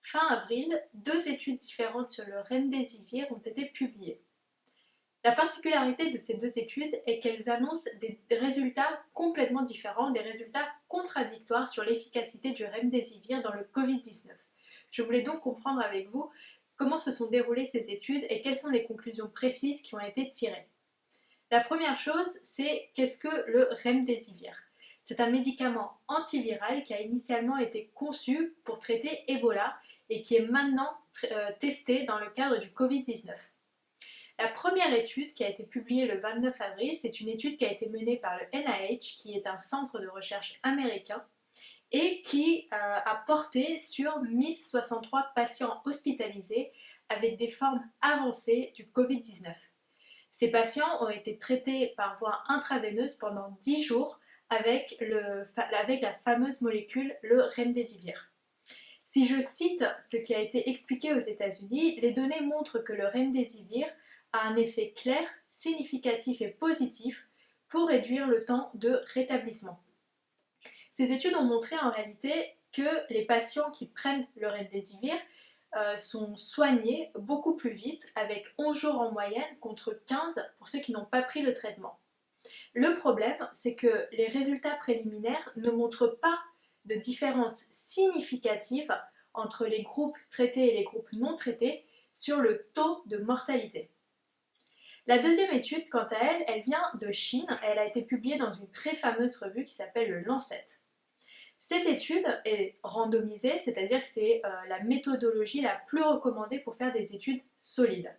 fin avril, deux études différentes sur le remdesivir ont été publiées. La particularité de ces deux études est qu'elles annoncent des résultats complètement différents, des résultats contradictoires sur l'efficacité du remdesivir dans le Covid-19. Je voulais donc comprendre avec vous comment se sont déroulées ces études et quelles sont les conclusions précises qui ont été tirées. La première chose, c'est qu'est-ce que le remdesivir? C'est un médicament antiviral qui a initialement été conçu pour traiter Ebola et qui est maintenant testé dans le cadre du Covid-19. La première étude qui a été publiée le 29 avril, c'est une étude qui a été menée par le NIH, qui est un centre de recherche américain, et qui a porté sur 1063 patients hospitalisés avec des formes avancées du Covid-19. Ces patients ont été traités par voie intraveineuse pendant 10 jours avec la fameuse molécule, le remdesivir. Si je cite ce qui a été expliqué aux États-Unis, les données montrent que le remdesivir a un effet clair, significatif et positif pour réduire le temps de rétablissement. Ces études ont montré en réalité que les patients qui prennent le remdesivir sont soignés beaucoup plus vite, avec 11 jours en moyenne contre 15 pour ceux qui n'ont pas pris le traitement. Le problème, c'est que les résultats préliminaires ne montrent pas de différence significative entre les groupes traités et les groupes non traités sur le taux de mortalité. La deuxième étude, quant à elle, elle vient de Chine. Elle a été publiée dans une très fameuse revue qui s'appelle le Lancet. Cette étude est randomisée, c'est-à-dire que c'est la méthodologie la plus recommandée pour faire des études solides.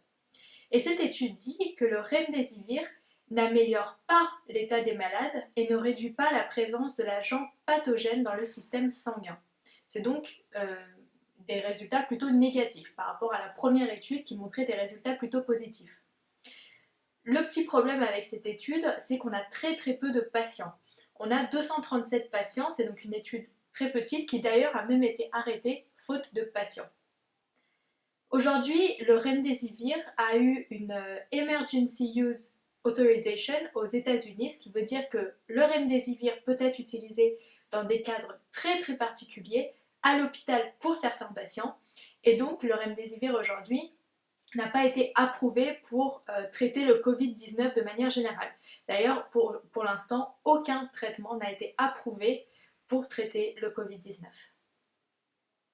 Et cette étude dit que le remdesivir n'améliore pas l'état des malades et ne réduit pas la présence de l'agent pathogène dans le système sanguin. C'est donc des résultats plutôt négatifs par rapport à la première étude qui montrait des résultats plutôt positifs. Le petit problème avec cette étude, c'est qu'on a très peu de patients. On a 237 patients, c'est donc une étude très petite qui d'ailleurs a même été arrêtée faute de patients. Aujourd'hui, le remdesivir a eu une Emergency Use Authorization aux États-Unis, ce qui veut dire que le remdesivir peut être utilisé dans des cadres très particuliers, à l'hôpital pour certains patients, et donc le remdesivir aujourd'hui n'a pas été approuvé pour traiter le Covid-19 de manière générale. D'ailleurs, pour l'instant, aucun traitement n'a été approuvé pour traiter le Covid-19.